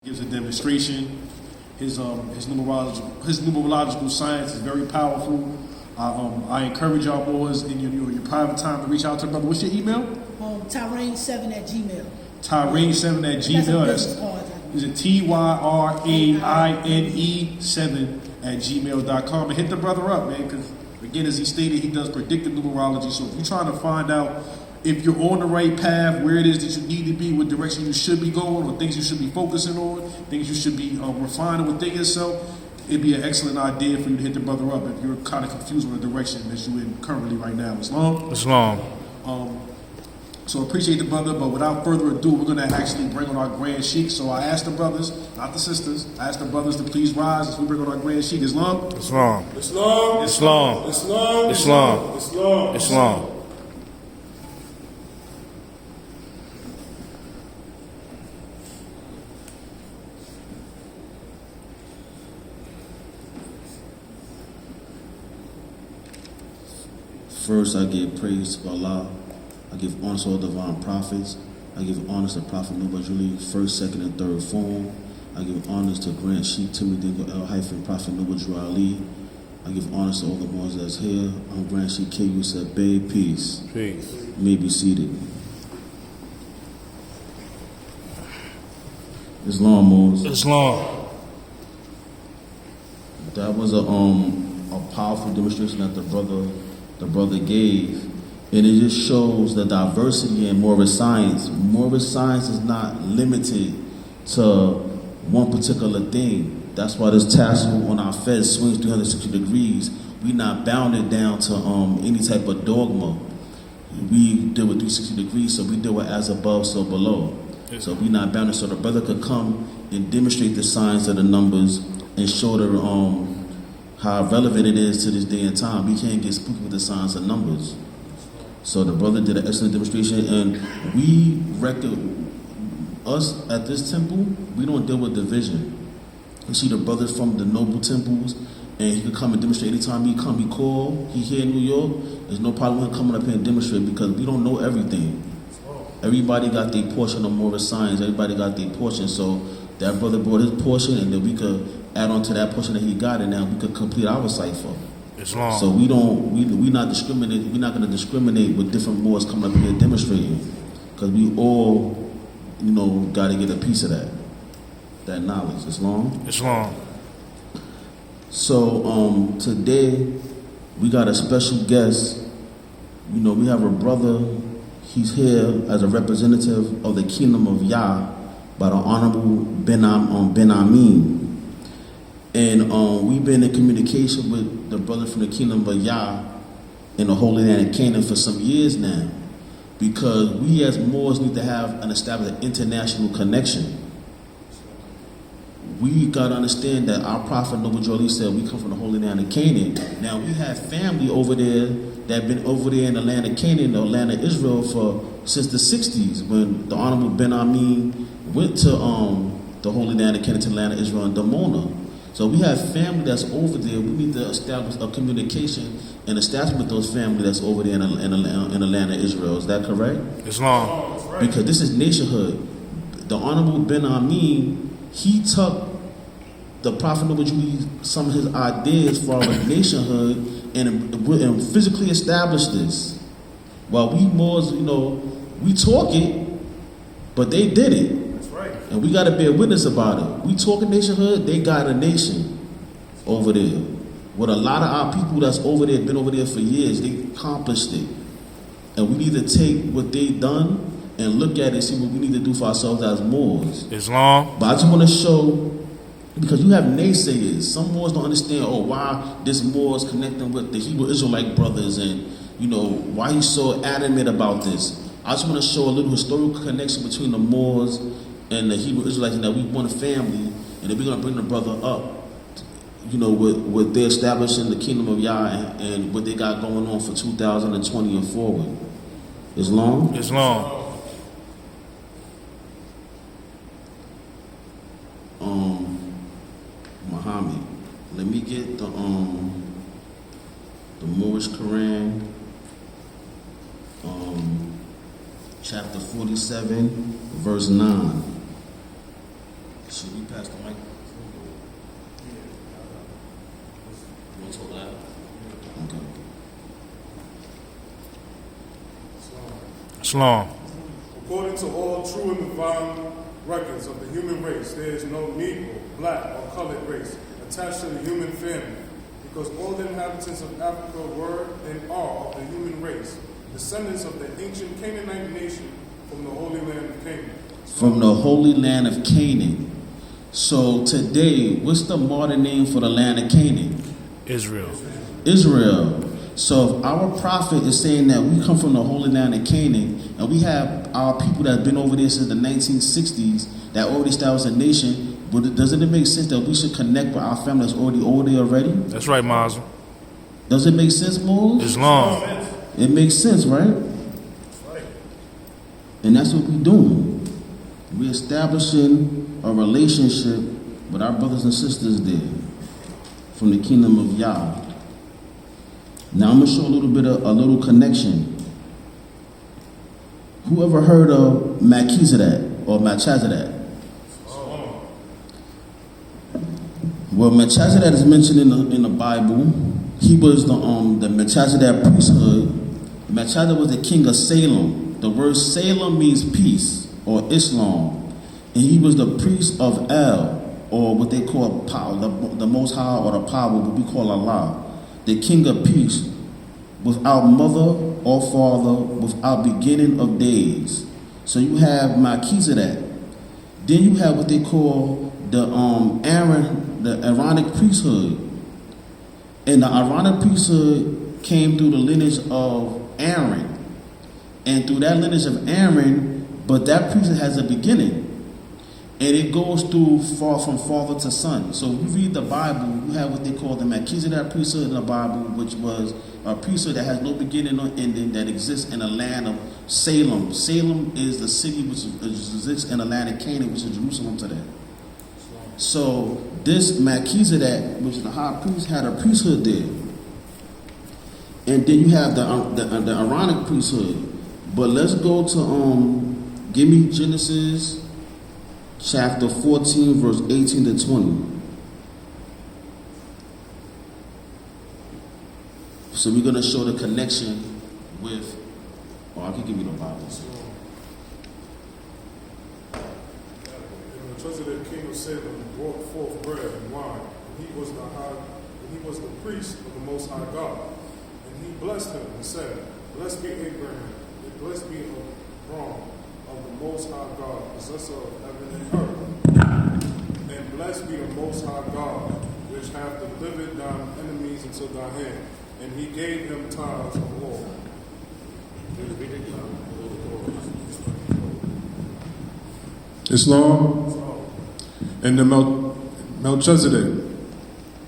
Gives a demonstration. His numerological science is very powerful. I encourage y'all boys in your private time to reach out to the brother. What's your email? Tyrain7@gmail. Tyrain7@gmail. Is it Tyraine7@gmail.com? And hit the brother up, man, because again, as he stated, he does predictive numerology. So if you're trying to find out if you're on the right path, where it is that you need to be, what direction you should be going, or things you should be focusing on, things you should be refining within yourself, it'd be an excellent idea for you to hit the brother up if you're kind of confused on the direction that you're in currently right now. Islam? So I appreciate the brother, but without further ado, we're going to actually bring on our Grand Sheikh. So I asked the brothers, not the sisters, I asked the brothers to please rise as we bring on our Grand Sheikh. Islam? Islam. Islam. Islam. Islam. Islam. Islam. Islam. First, I give praise to Allah. I give honor to all divine prophets. I give honors to Prophet Noble Julie, first, second, and third form. I give honors to Grand Sheikh Timothy Prophet Noble Ali. I give honors to all the ones that's here. I'm Grand Sheikh K. Yusuf Bey. Peace. Peace. You may be seated. Islam, Moses. Islam. That was a powerful demonstration that the brother gave, and it just shows the diversity in Moorish science. Moorish science is not limited to one particular thing. That's why this tassel on our fez swings 360 degrees. We're not bounded down to any type of dogma. We deal with 360 degrees, so we deal with as above, so below. So we're not bounded, so the brother could come and demonstrate the science of the numbers and show the how relevant it is to this day and time. We can't get spooky with the science of numbers. So the brother did an excellent demonstration, and we us at this temple, we don't deal with division. You see the brothers from the noble temples, and he could come and demonstrate anytime he come. He call, he here in New York, there's no problem with him coming up here and demonstrate because we don't know everything. Everybody got their portion of Moorish science, everybody got their portion, so that brother brought his portion, and then we could add on to that portion that he got, and now we could complete our cipher. Islam. So we not discriminate. We're not going to discriminate with different Moors coming up here demonstrating, because we all, got to get a piece of that knowledge. Islam. Islam. So today we got a special guest. We have a brother. He's here as a representative of the Kingdom of Yah by the Honorable Ben Amin. And we've been in communication with the brother from the Kingdom of Yah in the Holy Land of Canaan for some years now, because we as Moors need to have an established international connection. We got to understand that our Prophet Noble Joli said we come from the Holy Land of Canaan. Now we have family over there that been over there in the land of Canaan, the land of Israel, since the 60s, when the Honorable Ben Amin went to the Holy Land of Canaan, to the land of Israel and Damona. So we have family that's over there. We need to establish a communication and establish with those family that's over there in the land of Israel. Is that correct? Islam. Because this is nationhood. The Honorable Ben Amin, he took the Prophet Noble Julie some of his ideas for our nationhood and physically established this. While we Moors, we talk it, but they did it. And we got to bear witness about it. We talking nationhood, they got a nation over there. With a lot of our people that's over there, been over there for years, they accomplished it. And we need to take what they done and look at it and see what we need to do for ourselves as Moors. Islam. But I just want to show, because you have naysayers. Some Moors don't understand, why this Moor is connecting with the Hebrew Israelite brothers and, why he's so adamant about this. I just want to show a little historical connection between the Moors and the Hebrew Israelites, and that we want a family, and then we're going to bring the brother up, what they established in the Kingdom of Yah and what they got going on for 2020 and forward. Islam? Islam. Muhammad. Let me get the Moorish Quran, chapter 47, verse 9. So Should we pass the mic? You want to talk loud? Okay. Shalom. According to all true and divine records of the human race, there is no Negro, black, or colored race attached to the human family, because all the inhabitants of Africa were and are of the human race, descendants of the ancient Canaanite nation from the Holy Land of Canaan. From the Holy Land of Canaan. So today, what's the modern name for the land of Canaan? Israel. Israel. So if our prophet is saying that we come from the Holy Land of Canaan, and we have our people that have been over there since the 1960s that already established a nation, but doesn't it make sense that we should connect with our family that's already over there already? That's right, Mazel. Does it make sense, Moses? Islam. It makes sense, right? And that's what we're doing. We're establishing a relationship with our brothers and sisters there from the kingdom of Yah. Now I'm going to show a little connection. Who ever heard of Melchizedek or Melchizedek? Well, Melchizedek is mentioned in the Bible. He was the Melchizedek priesthood. Melchizedek was the king of Salem. The word Salem means peace or Islam. And he was the priest of El, or what they call power, the Most High, or the power, what we call Allah. The king of peace, without mother or father, without beginning of days. So you have Melchizedek. Then you have what they call the Aaron, the Aaronic priesthood. And the Aaronic priesthood came through the lineage of Aaron. And through that lineage of Aaron, but that priesthood has a beginning. And it goes through from father to son. So if you read the Bible, you have what they call the Melchizedek priesthood in the Bible, which was a priesthood that has no beginning or ending, that exists in the land of Salem. Salem is the city which exists in the land of Canaan, which is Jerusalem today. So this Melchizedek, which is the high priest, had a priesthood there. And then you have the Aaronic priesthood. But let's go to give me Genesis chapter 14, verse 18 to 20. So we're going to show the connection with, I can give you the Bible. And Melchizedek, king of Salem, brought forth bread and wine. And he was the priest of the Most High God. And he blessed him and said, "Blessed be Abraham, and blessed be Abram, of the Most High God, possessor of heaven and earth. And blessed be the Most High God, which hath delivered thine enemies into thy hand. And he gave him tithes of all." Islam. And the Melchizedek,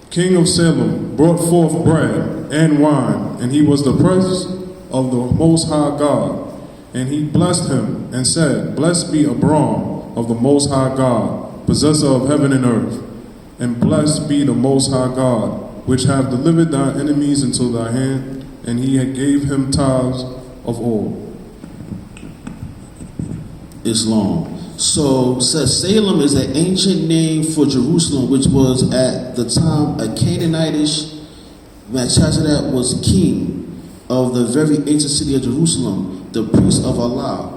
king of Salem, brought forth bread and wine, and he was the priest of the Most High God. And he blessed him and said, "Blessed be Abram of the Most High God, possessor of heaven and earth. And blessed be the Most High God, which hath delivered thy enemies into thy hand." And he gave him tithes of all. Islam. So says Salem is an ancient name for Jerusalem, which was at the time a Canaanitish. Melchizedek was king of the very ancient city of Jerusalem, the priest of Allah.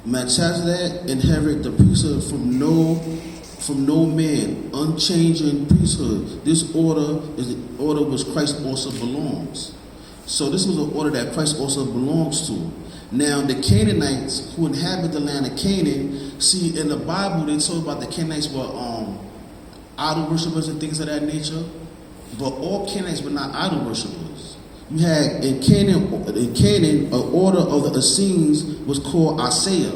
Melchizedek inherited the priesthood from no man, unchanging priesthood. This order is the order which Christ also belongs. So this was an order that Christ also belongs to. Now the Canaanites who inhabit the land of Canaan, see in the Bible they talk about the Canaanites were idol worshippers and things of that nature, but all Canaanites were not idol worshippers. You had in Canaan, an order of the Essenes was called Isaiah.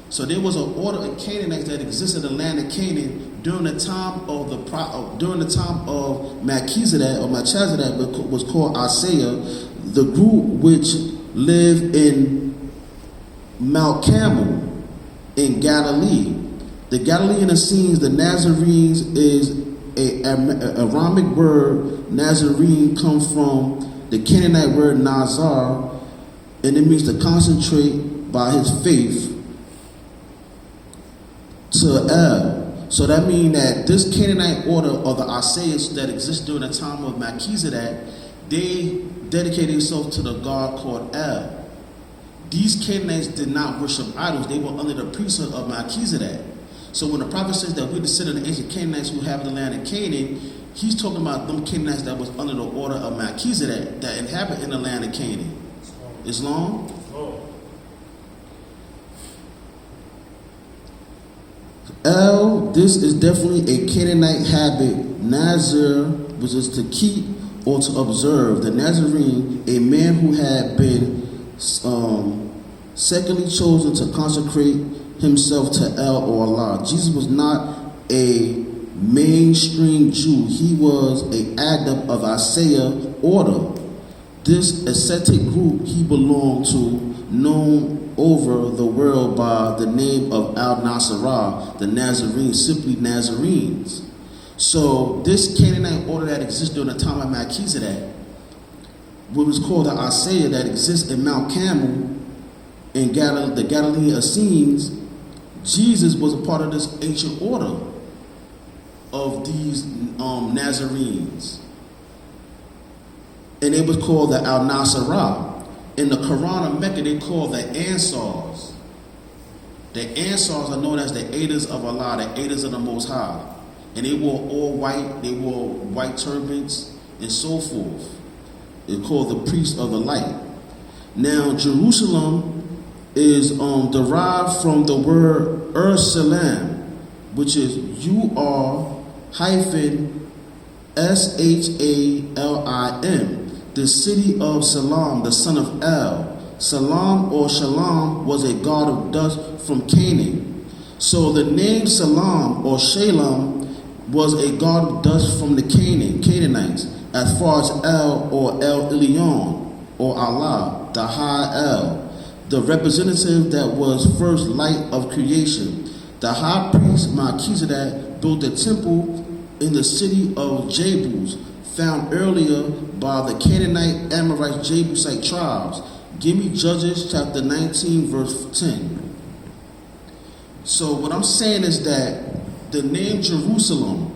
So there was an order of Canaanites that existed in the land of Canaan during the time of Melchizedek or Melchizedek, was called Isaiah. The group which lived in Mount Carmel in Galilee. The Galilean Essenes, the Nazarenes, is a Aramic word. Nazarene comes from the Canaanite word Nazar, and it means to concentrate by his faith to El. So that means that this Canaanite order, or the Asayas that exists during the time of Melchizedek, they dedicated themselves to the god called El. These Canaanites did not worship idols. They were under the priesthood of Melchizedek. So when the prophet says that we descended the ancient Canaanites who have the land of Canaan, he's talking about them Canaanites that was under the order of Melchizedek that inhabit in the land of Canaan. Islam? El, this is definitely a Canaanite habit. Nazir, which is to keep or to observe. The Nazarene, a man who had been secondly chosen to consecrate himself to El or Allah. Jesus was not a mainstream Jew. He was an adept of Asaya order. This ascetic group he belonged to, known over the world by the name of Al-Nasarah, the Nazarenes, simply Nazarenes. So this Canaanite order that exists during the time of Melchizedek, what was called the Asaya that exists in Mount Carmel, in the Galilean Essenes, Jesus was a part of this ancient order of these Nazarenes. And it was called the Al-Nasarah. In the Quran of Mecca, they call the Ansars. The Ansars are known as the aiders of Allah, the aiders of the Most High. And they wore all white, they wore white turbans and so forth. They're called the priests of the light. Now, Jerusalem is derived from the word Salam, which is U-R-SHALIM. The city of Salam, the son of El. Salam or Shalom was a god of dust from Canaan. So the name Salam or Shalom was a god of dust from the Canaanites, as far as El or El Elyon or Allah, the High El, the representative that was first light of creation. The high priest Melchizedek built a temple in the city of Jebus, found earlier by the Canaanite, Amorite, Jebusite tribes. Give me Judges chapter 19, verse 10. So what I'm saying is that the name Jerusalem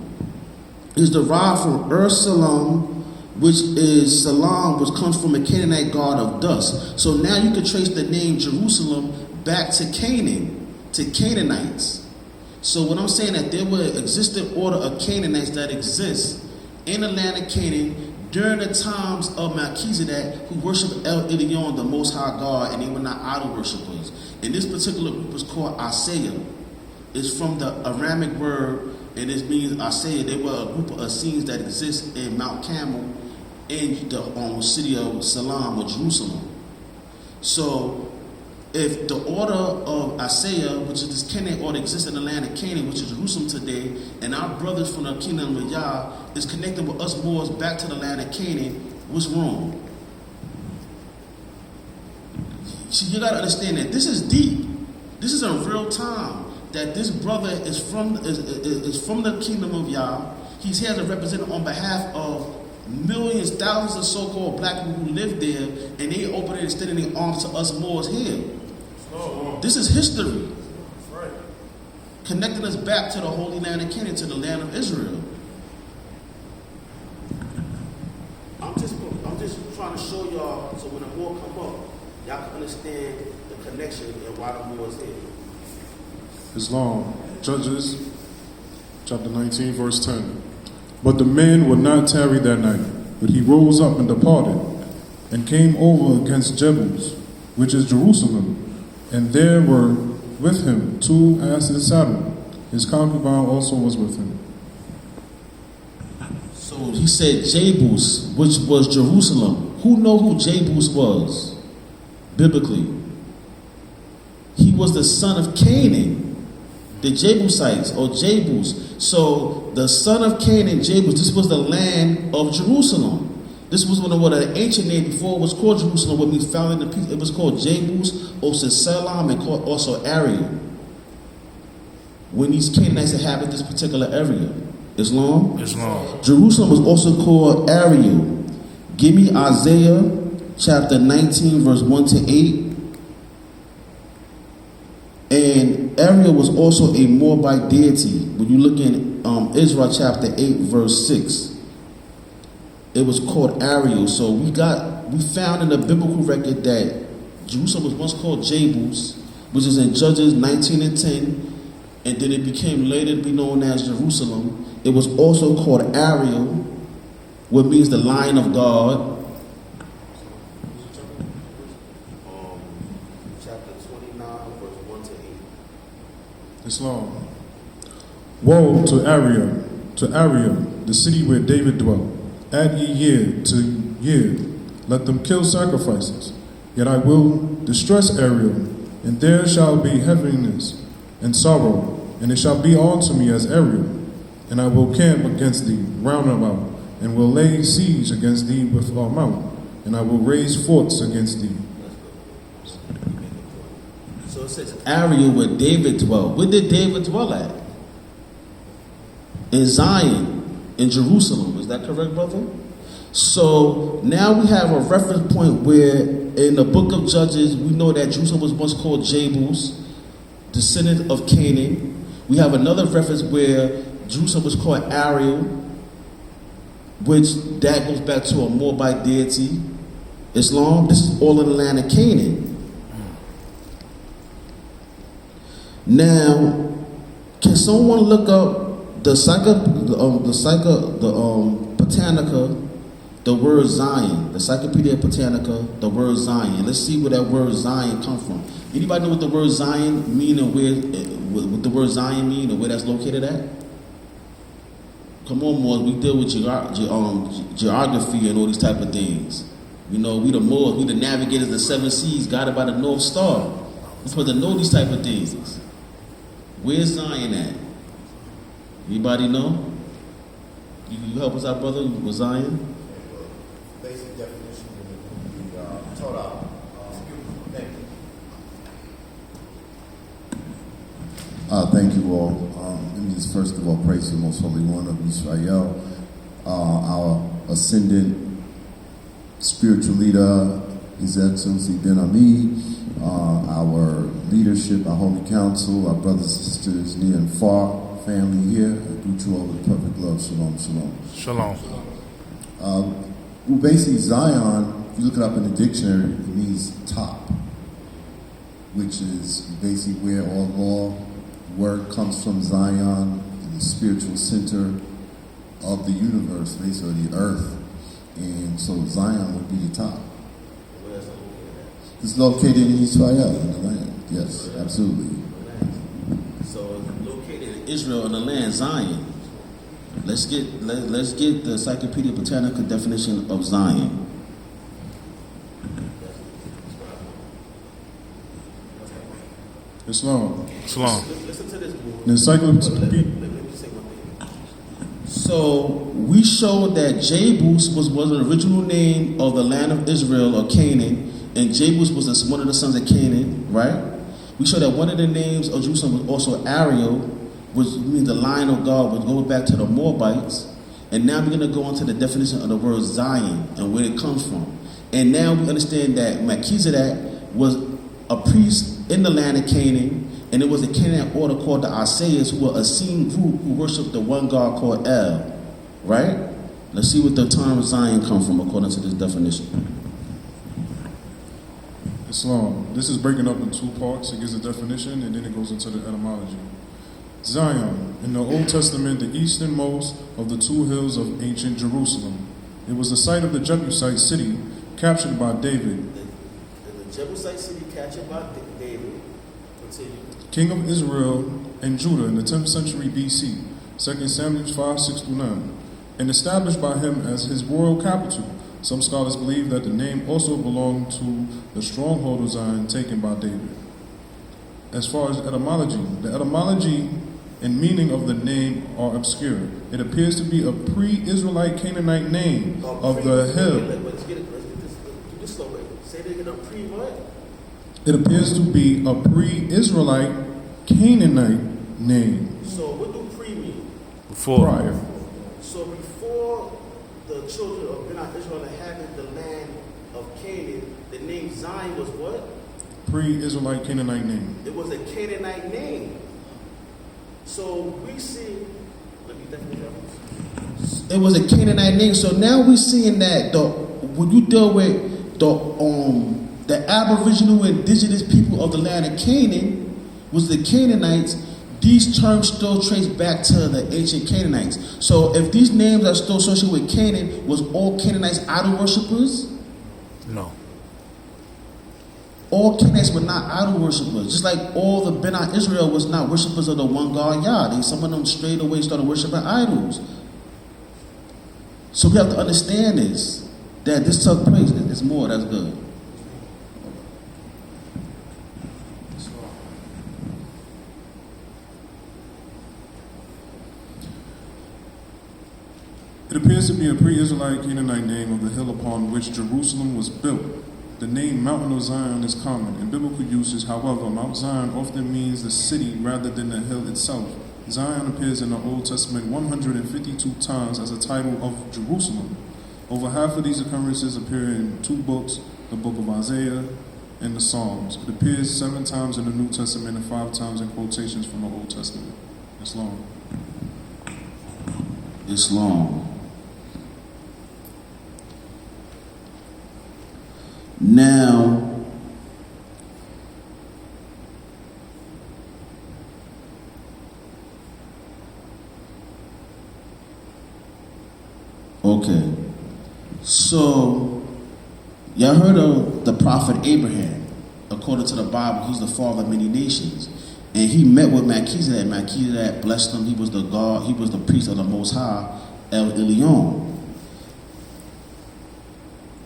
is derived from Salam, which is Salam, which comes from a Canaanite god of dust. So now you can trace the name Jerusalem back to Canaan, to Canaanites. So what I'm saying that there were existent order of Canaanites that exist in the land of Canaan during the times of Melchizedek, who worshiped El Elyon, the Most High God, and they were not idol worshippers. And this particular group was called Asaya. It's from the Aramic word, and it means Asaya. They were a group of Essenes that exist in Mount Carmel in the city of Salam or Jerusalem. So if the order of Asaya, which is this Canaanite order, exists in the land of Canaan, which is Jerusalem today, and our brothers from the kingdom of Yah is connected with us Moors back to the land of Canaan, what's wrong? So you gotta understand that this is deep. This is in real time. That this brother is from the kingdom of Yah. He's here to represent on behalf of millions, thousands of so-called black people who live there, and they open and extending their arms to us Moors here. This is history. Right. Connecting us back to the Holy Land of Canaan, to the land of Israel. I'm just trying to show y'all, so when the war come up, y'all can understand the connection and why the war is here. Islam, Judges, chapter 19, verse 10. But the man would not tarry that night, but he rose up and departed, and came over against Jebus, which is Jerusalem, and there were with him 2 asses saddled. His concubine also was with him. So he said Jebus, which was Jerusalem. Who know who Jebus was, biblically? He was the son of Canaan. The Jebusites or Jebus. So the son of Canaan, Jebus, this was the land of Jerusalem. This was one of the ancient name before it was called Jerusalem, when we found in the piece. It was called Jebus, also Selam, and called also Ariel. When these Canaanites inhabit this particular area. Islam? Jerusalem was also called Ariel. Give me Isaiah chapter 19, verse 1 to 8. And Ariel was also a Moabite deity. When you look in Israel chapter 8, verse 6, it was called Ariel. So we found in the biblical record that Jerusalem was once called Jebus, which is in Judges 19 and 10, and then it became later to be known as Jerusalem. It was also called Ariel, which means the Lion of God. Chapter 29, verse 1 to 8. It's long. Woe to Ariel, the city where David dwelt. Add ye year to year, let them kill sacrifices. Yet I will distress Ariel, and there shall be heaviness and sorrow, and it shall be unto me as Ariel. And I will camp against thee round about, and will lay siege against thee with a mount, and I will raise forts against thee. So it says Ariel where David dwelt. Where did David dwell at? In Zion, in Jerusalem. Is that correct, brother? So now we have a reference point where in the book of Judges, we know that Jerusalem was once called Jebus, descendant of Canaan. We have another reference where Jerusalem was called Ariel, which that goes back to a Moabite deity. Islam, this is all in the land of Canaan. Now, can someone look up the Britannica, the word Zion, the Encyclopedia Britannica, the word Zion. Let's see where that word Zion comes from. Anybody know what the word Zion mean and what the word Zion mean and where that's located at? Come on, Moors, we deal with geography and all these type of things. You know, we the Moors, we the navigators of the seven seas, guided by the North Star. We're supposed to know these type of things. Where's Zion at? Anybody know? You help us out, brother, with Zion? Basic definition would be Torah. Thank you. Thank you all. Let me just first of all praise the Most Holy One of Israel, our ascendant spiritual leader, His Excellency Ben Ami, our leadership, our Holy Council, our brothers and sisters near and far, family here. I greet you all with perfect love. Shalom, shalom. Shalom. Well, basically, Zion, if you look it up in the dictionary, it means top, which is basically where all law, word comes from. Zion, the spiritual center of the universe, basically the earth. And so Zion would be the top. It's located in Israel, in the land. Yes, absolutely. So it's located in Israel in the land, Zion. Let's get the Encyclopedia Britannica definition of Zion. Islam. Shalom. Listen to this. The encyclopedia. Let me say one thing. So we showed that Jebus was an original name of the land of Israel or Canaan, and Jebus was one of the sons of Canaan, right? We showed that one of the names of Jerusalem was also Ariel, which means the Lion of God, which goes back to the Moabites. And now we're going to go into the definition of the word Zion and where it comes from. And now we understand that Melchizedek was a priest in the land of Canaan, and it was a Canaanite order called the Asayas, who were a Essene group who worshiped the one God called El. Right? Let's see what the term Zion comes from according to this definition. Islam. This is breaking up in two parts. It gives a definition and then it goes into the etymology. Zion, in the Old Testament, the easternmost of the two hills of ancient Jerusalem. It was the site of the Jebusite city captured by David. The Jebusite city captured by David. Continue. King of Israel and Judah in the 10th century BC, 2 Samuel 5:6-9, and established by him as his royal capital. Some scholars believe that the name also belonged to the stronghold of Zion taken by David. As far as etymology, the etymology and meaning of the name are obscure. It appears to be a pre-Israelite Canaanite name of the hill. Let's get this slow way. Say they get a pre-what? It appears to be a pre-Israelite Canaanite name. So what do pre mean? Before. Prior. So before the children of Israel inhabited the land of Canaan, the name Zion was what? pre-Israelite Canaanite name. It was a Canaanite name. So we see, let me definitely it was a Canaanite name. So now we're seeing that when you deal with the Aboriginal indigenous people of the land of Canaan was the Canaanites. These terms still trace back to the ancient Canaanites. So if these names are still associated with Canaan, was all Canaanites idol worshippers? No. All Canaanites were not idol worshippers. Just like all the Beni Israel was not worshippers of the one God Yah. Some of them straight away started worshiping idols. So we have to understand this, that this took place. There's more, that's good. It appears to be a pre-Israelite Canaanite name of the hill upon which Jerusalem was built. The name Mountain of Zion is common. In biblical uses, however, Mount Zion often means the city rather than the hill itself. Zion appears in the Old Testament 152 times as a title of Jerusalem. Over half of these occurrences appear in two books, the book of Isaiah and the Psalms. It appears 7 times in the New Testament and 5 times in quotations from the Old Testament. It's long. It's long. Now, okay, so y'all heard of the prophet Abraham. According to the Bible, he's the father of many nations. And he met with Melchizedek. Melchizedek blessed him. He was the God, he was the priest of the Most High, El Elyon.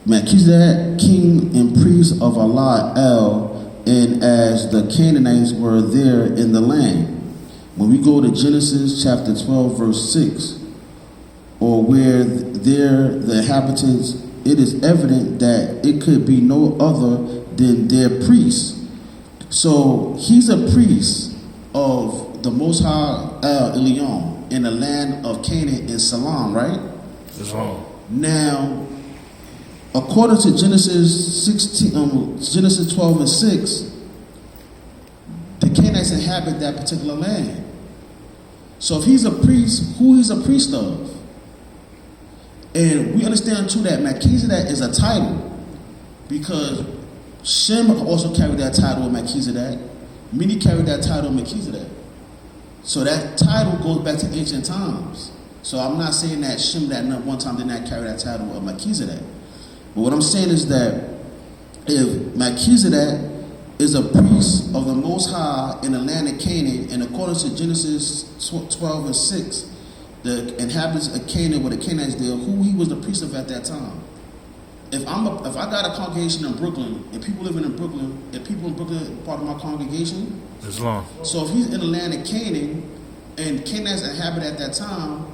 Melchizedek, king and priest of Allah El, and as the Canaanites were there in the land. When we go to Genesis chapter 12, verse 6, or where there the inhabitants, it is evident that it could be no other than their priest. So he's a priest of the Most High El Elyon in the land of Canaan in Salam, right? It's long. Now, according to Genesis 12 and 6, the Canaanites inhabit that particular land. So if he's a priest, who he's a priest of? And we understand too that Melchizedek is a title, because Shem also carried that title of Melchizedek. Many carried that title of Melchizedek. So that title goes back to ancient times. So I'm not saying that Shem that one time did not carry that title of Melchizedek. But what I'm saying is that if Melchizedek is a priest of the Most High in the land of Canaan, and according to Genesis 12 and 6, the inhabitants of Canaan were the Canaanites there, who he was the priest of at that time. If I got a congregation in Brooklyn, and people living in Brooklyn, and people in Brooklyn are part of my congregation, It's long. so if he's in the land of Canaan, and Canaanites inhabit at that time,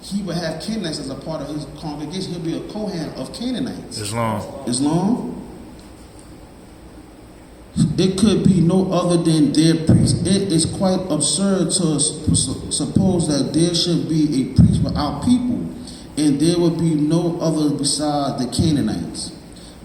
he would have Canaanites as a part of his congregation. He'll be a Kohan of Canaanites. It's long. Islam? It could be no other than their priest. It is quite absurd to suppose that there should be a priest for our people, and there would be no other beside the Canaanites.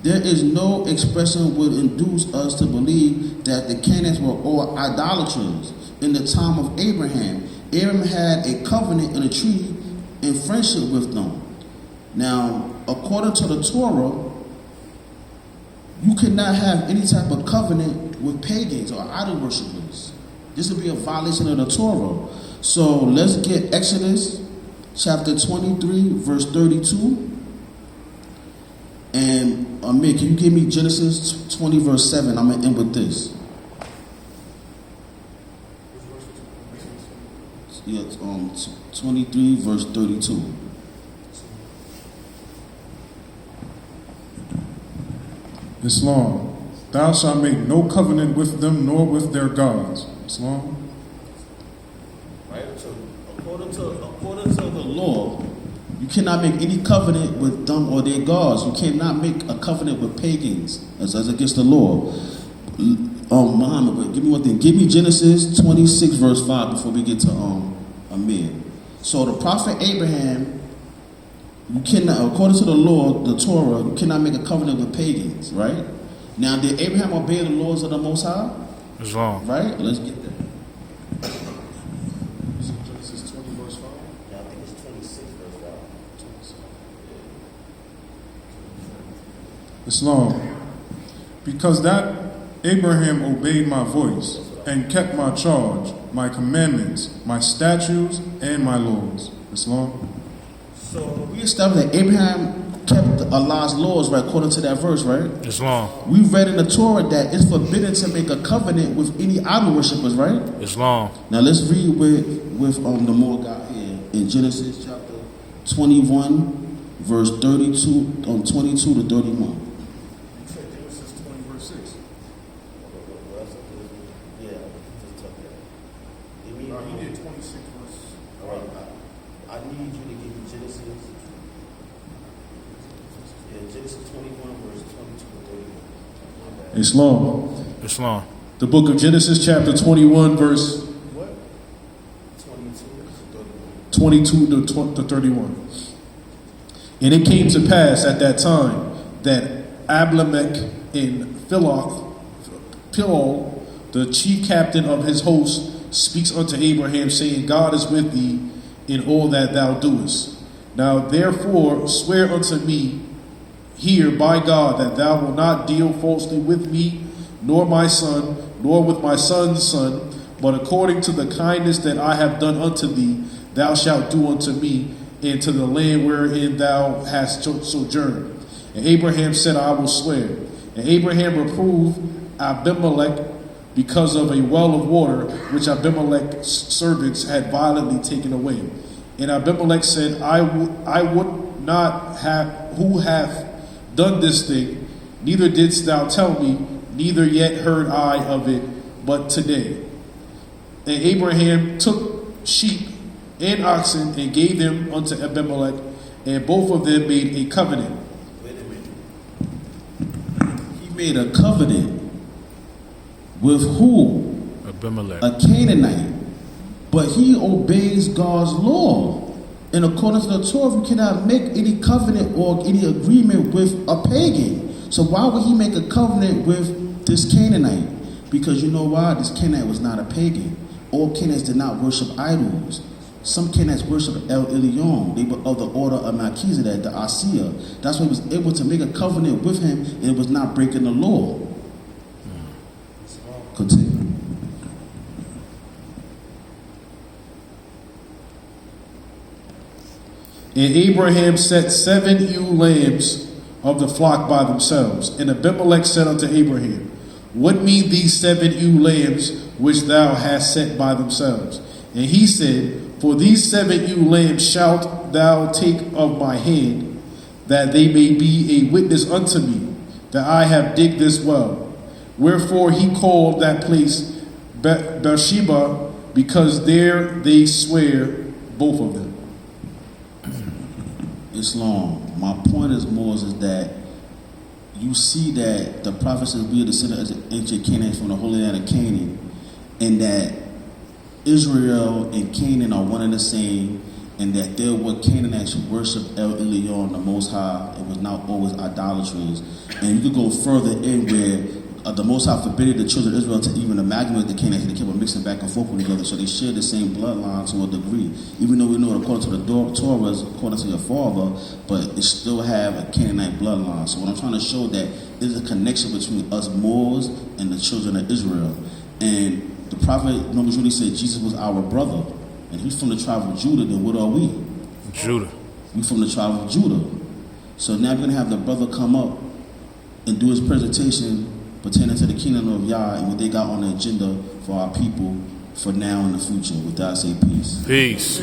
There is no expression would induce us to believe that the Canaanites were all idolaters in the time of Abraham. Abraham had a covenant and a treaty in friendship with them. Now, according to the Torah, you cannot have any type of covenant with pagans or idol worshippers. This would be a violation of the Torah. So let's get Exodus chapter 23, verse 32. And Amir, can you give me Genesis 20, verse 7? I'm going to end with this. Yeah, 23, verse 32. Islam. Thou shalt make no covenant with them nor with their gods. Islam. Right? So according to the law, you cannot make any covenant with them or their gods. You cannot make a covenant with pagans as against the law. Muhammad, but give me one thing. Give me Genesis 26, verse 5 before we get to Amir. So the prophet Abraham, you cannot, according to the law, the Torah, you cannot make a covenant with pagans, right? Now, did Abraham obey the laws of the Most High? Islam. Right? Let's get there. Genesis 20 verse 5. Yeah, I think it's 26 verse 5. Islam. Because that Abraham obeyed my voice and kept my charge, my commandments, my statutes, and my laws. Islam. So we established that Abraham kept Allah's laws, right, according to that verse, right? Islam. We read in the Torah that it's forbidden to make a covenant with any idol worshippers, right? Islam. Now let's read with the more God here in Genesis chapter 21, verse 32 22 to 31. You said Genesis 20 verse 6. Yeah, No, he did 26 verse. All right, I need you to give me Genesis. Yeah, Genesis 21, verse 22 to 31. Islam. Islam. The book of Genesis chapter 21 verse What? 22 to 31. 22 to 31. And it came to pass at that time that Abimelech in Philol, the chief captain of his host, speaks unto Abraham, saying, God is with thee in all that thou doest. Now therefore swear unto me here by God that thou wilt not deal falsely with me, nor my son, nor with my son's son, but according to the kindness that I have done unto thee, thou shalt do unto me, and to the land wherein thou hast sojourned. And Abraham said, I will swear. And Abraham reproved Abimelech because of a well of water which Abimelech's servants had violently taken away. And Abimelech said, I would not have who hath done this thing, neither didst thou tell me, neither yet heard I of it, but today. And Abraham took sheep and oxen and gave them unto Abimelech, and both of them made a covenant. Wait a minute. He made a covenant with who? Abimelech. A Canaanite. But he obeys God's law. And according to the Torah, you cannot make any covenant or any agreement with a pagan. So why would he make a covenant with this Canaanite? Because you know why? This Canaanite was not a pagan. All Canaanites did not worship idols. Some Canaanites worshiped El Elyon. They were of the order of Melchizedek, the Asiya. That's why he was able to make a covenant with him, and it was not breaking the law. Continue. And Abraham set 7 ewe lambs of the flock by themselves. And Abimelech said unto Abraham, what mean these 7 ewe lambs which thou hast set by themselves? And he said, for these 7 ewe lambs shalt thou take of my hand, that they may be a witness unto me, that I have digged this well. Wherefore he called that place Beersheba, because there they swear, both of them. Islam. My point is more is that you see that the prophet says we are descendants of ancient Canaanites from the holy land of Canaan, and that Israel and Canaan are one and the same, and that there were Canaanites who worshiped El Elyon, the Most High. It was not always idolatries. And you could go further in where the Most High forbade the children of Israel to even amalgamate the Canaanites. They kept on mixing back and forth together, so they shared the same bloodline to a degree. Even though we know it according to the Torah is according to your father, but it still have a Canaanite bloodline. So what I'm trying to show that there's a connection between us Moors and the children of Israel. And the prophet Numbers really said Jesus was our brother, and he's from the tribe of Judah. Then what are we? Judah. We from the tribe of Judah. So now we're gonna have the brother come up and do his presentation pertaining to the kingdom of Yah and what they got on the agenda for our people for now and the future. With that, I say peace. Peace.